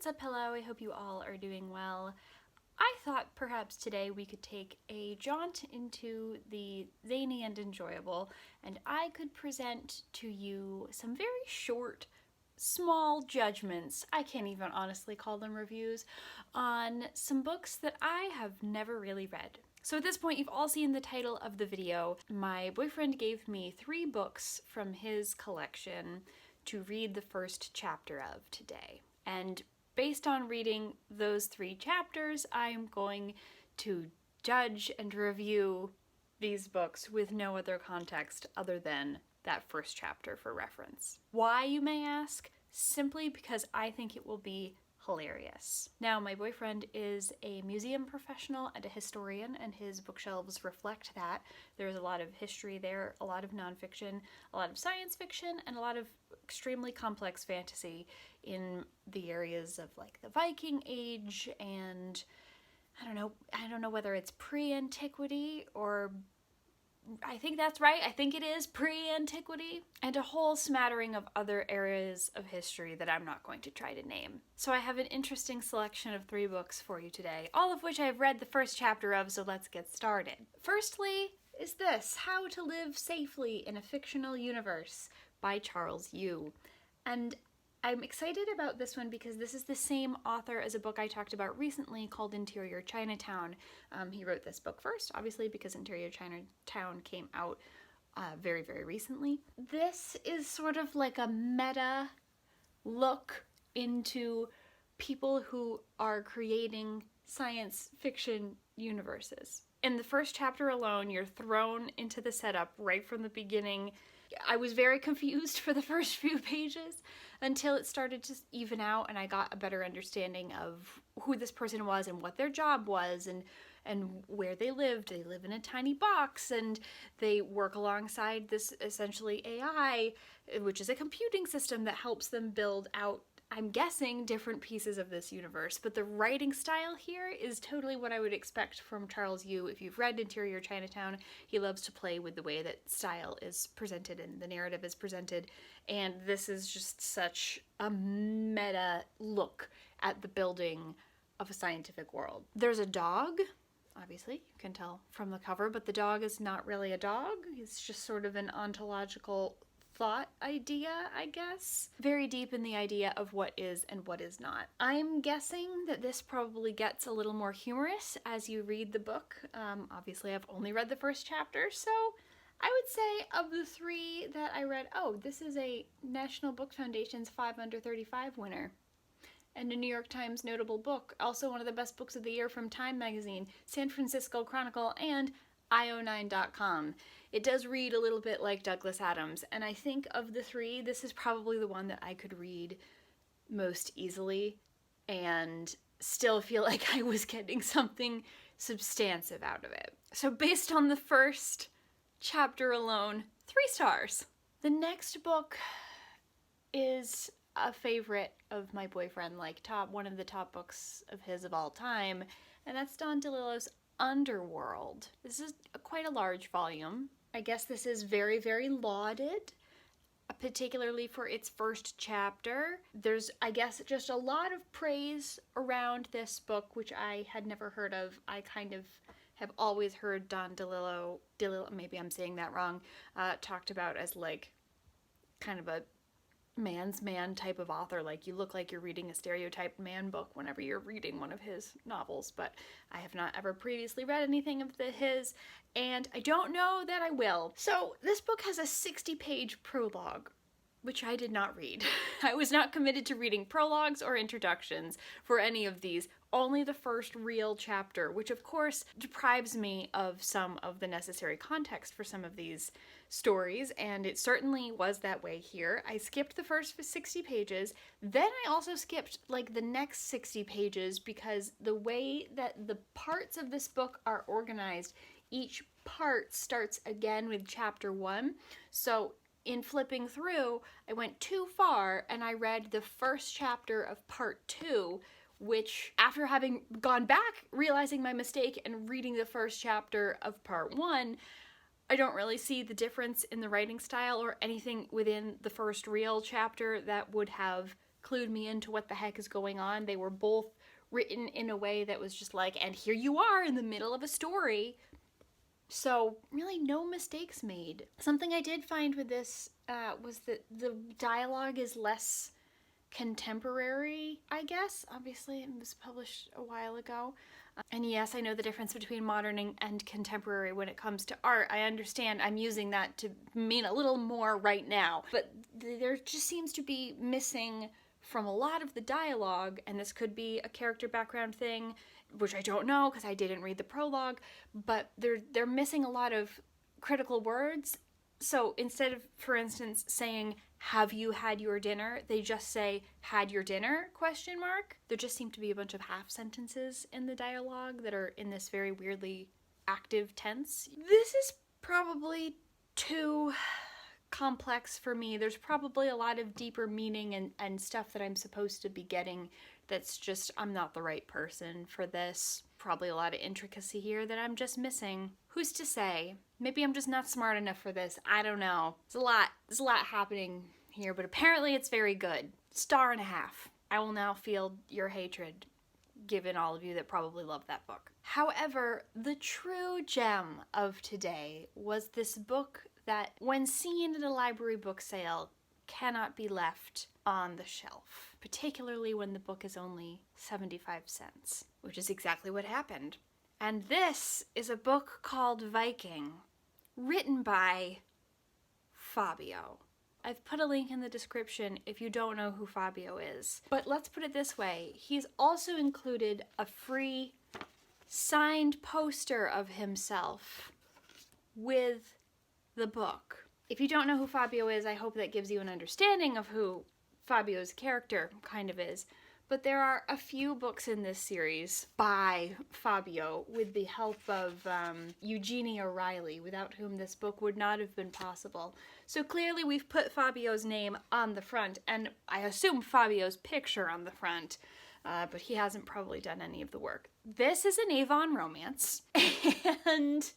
What's up, hello? I hope you all are doing well. I thought perhaps today we could take a jaunt into the zany and enjoyable, and I could present to you some very short, small judgments, I can't even honestly call them reviews, on some books that I have never really read. So at this point, you've all seen the title of the video. My boyfriend gave me 3 books from his collection to read the first chapter of today. And based on reading those 3 chapters, I'm going to judge and review these books with no other context other than that first chapter for reference. Why, you may ask? Simply because I think it will be hilarious. Now, my boyfriend is a museum professional and a historian, and his bookshelves reflect that. There's a lot of history there, a lot of nonfiction, a lot of science fiction, and a lot of extremely complex fantasy in the areas of like the Viking Age and I don't know whether it's pre-antiquity or I think that's right. I think it is pre-antiquity, and a whole smattering of other areas of history that I'm not going to try to name. So I have an interesting selection of 3 books for you today, all of which I've read the first chapter of, so let's get started. Firstly is this, How to Live Safely in a Fictional Universe by Charles Yu. And I'm excited about this one because this is the same author as a book I talked about recently called Interior Chinatown. He wrote this book first, obviously, because Interior Chinatown came out very, very recently. This is sort of like a meta look into people who are creating science fiction universes. In the first chapter alone, you're thrown into the setup right from the beginning. I was very confused for the first few pages until it started to even out and I got a better understanding of who this person was and what their job was and where they lived. They live in a tiny box and they work alongside this essentially AI, which is a computing system that helps them build out, I'm guessing, different pieces of this universe. But the writing style here is totally what I would expect from Charles Yu. If you've read Interior Chinatown, he loves to play with the way that style is presented and the narrative is presented. And this is just such a meta look at the building of a scientific world. There's a dog, obviously, you can tell from the cover, but the dog is not really a dog. It's just sort of an ontological thought idea, I guess. Very deep in the idea of what is and what is not. I'm guessing that this probably gets a little more humorous as you read the book. Obviously, I've only read the first chapter, so I would say of the 3 that I read, oh, this is a National Book Foundation's 5 Under 35 winner. And a New York Times notable book. Also one of the best books of the year from Time Magazine, San Francisco Chronicle, and io9.com. It does read a little bit like Douglas Adams, and I think of the 3, this is probably the one that I could read most easily and still feel like I was getting something substantive out of it. So based on the first chapter alone, 3 stars. The next book is a favorite of my boyfriend, like one of the top books of his of all time, and that's Don DeLillo's Underworld. This is quite a large volume. I guess this is very, very lauded, particularly for its first chapter. There's, I guess, just a lot of praise around this book, which I had never heard of. I kind of have always heard Don DeLillo, maybe I'm saying that wrong, talked about as like kind of a man's man type of author. Like, you look like you're reading a stereotyped man book whenever you're reading one of his novels, but I have not ever previously read anything of his, and I don't know that I will. So this book has a 60-page prologue, which I did not read. I was not committed to reading prologues or introductions for any of these, only the first real chapter, which of course deprives me of some of the necessary context for some of these stories, and it certainly was that way here. I skipped the first 60 pages, then I also skipped like the next 60 pages because the way that the parts of this book are organized, each part starts again with chapter 1. So in flipping through, I went too far and I read the first chapter of part 2, which, after having gone back, realizing my mistake and reading the first chapter of part 1, I don't really see the difference in the writing style or anything within the first real chapter that would have clued me into what the heck is going on. They were both written in a way that was just like, and here you are in the middle of a story. So really no mistakes made. Something I did find with this was that the dialogue is less contemporary, I guess. Obviously, it was published a while ago. And yes, I know the difference between modern and contemporary when it comes to art. I understand I'm using that to mean a little more right now. But there just seems to be missing from a lot of the dialogue, and this could be a character background thing, which I don't know because I didn't read the prologue, but they're missing a lot of critical words. So instead of, for instance, saying, "Have you had your dinner?" they just say, "Had your dinner?" ? There just seem to be a bunch of half sentences in the dialogue that are in this very weirdly active tense. This is probably too complex for me. There's probably a lot of deeper meaning and stuff that I'm supposed to be getting that's just, I'm not the right person for this. Probably a lot of intricacy here that I'm just missing. Who's to say? Maybe I'm just not smart enough for this. I don't know. There's a lot happening here, but apparently it's very good. 1.5 stars. I will now feel your hatred, given all of you that probably love that book. However, the true gem of today was this book that, when seen at a library book sale, cannot be left on the shelf, particularly when the book is only 75 cents, which is exactly what happened. And this is a book called Viking, written by Fabio. I've put a link in the description if you don't know who Fabio is. But let's put it this way, he's also included a free signed poster of himself with the book. If you don't know who Fabio is, I hope that gives you an understanding of who Fabio's character kind of is. But there are a few books in this series by Fabio with the help of Eugenia Riley, without whom this book would not have been possible. So clearly we've put Fabio's name on the front, and I assume Fabio's picture on the front, but he hasn't probably done any of the work. This is an Avon romance, and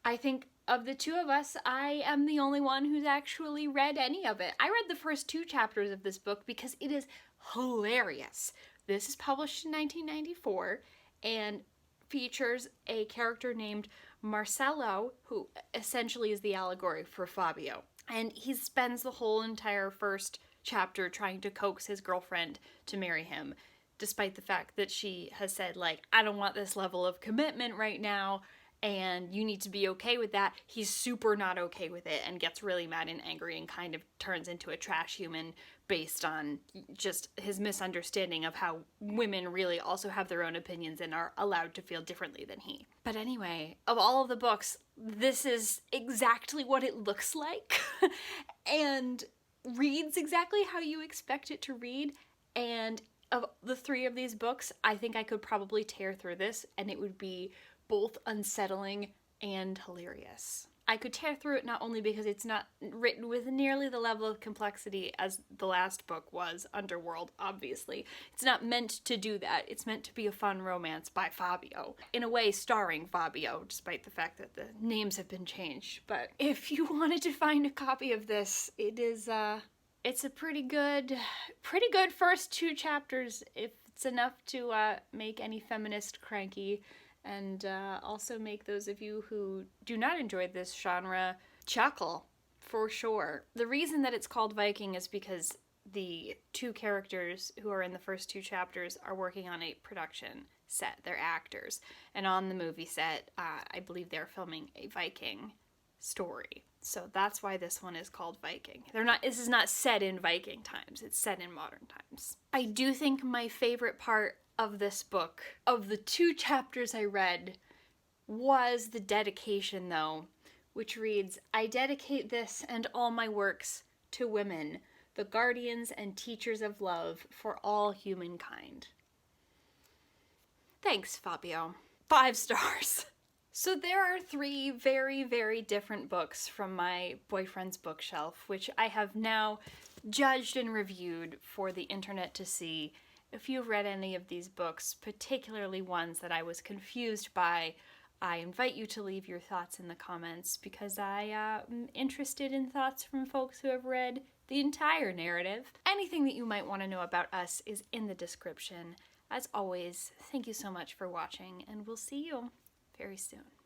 I think of the two of us, I am the only one who's actually read any of it. I read the first 2 chapters of this book because it is hilarious. This is published in 1994 and features a character named Marcello, who essentially is the allegory for Fabio. And he spends the whole entire first chapter trying to coax his girlfriend to marry him, despite the fact that she has said, like, I don't want this level of commitment right now, and you need to be okay with that. He's super not okay with it and gets really mad and angry and kind of turns into a trash human based on just his misunderstanding of how women really also have their own opinions and are allowed to feel differently than he. But anyway, of all of the books, this is exactly what it looks like and reads exactly how you expect it to read. And of the 3 of these books, I think I could probably tear through this and it would be both unsettling and hilarious. I could tear through it not only because it's not written with nearly the level of complexity as the last book was, Underworld, obviously. It's not meant to do that. It's meant to be a fun romance by Fabio. In a way, starring Fabio, despite the fact that the names have been changed. But if you wanted to find a copy of this, it is, it's a pretty good first 2 chapters, if it's enough to make any feminist cranky. And also make those of you who do not enjoy this genre chuckle, for sure. The reason that it's called Viking is because the 2 characters who are in the first 2 chapters are working on a production set. They're actors. And on the movie set, I believe they're filming a Viking story. So that's why this one is called Viking. This is not set in Viking times. It's set in modern times. I do think my favorite part of this book, of the 2 chapters I read, was the dedication, though, which reads, I dedicate this and all my works to women, the guardians and teachers of love for all humankind. Thanks, Fabio. 5 stars. So there are 3 very, very different books from my boyfriend's bookshelf, which I have now judged and reviewed for the internet to see. If you've read any of these books, particularly ones that I was confused by, I invite you to leave your thoughts in the comments because I am interested in thoughts from folks who have read the entire narrative. Anything that you might want to know about us is in the description. As always, thank you so much for watching, and we'll see you very soon.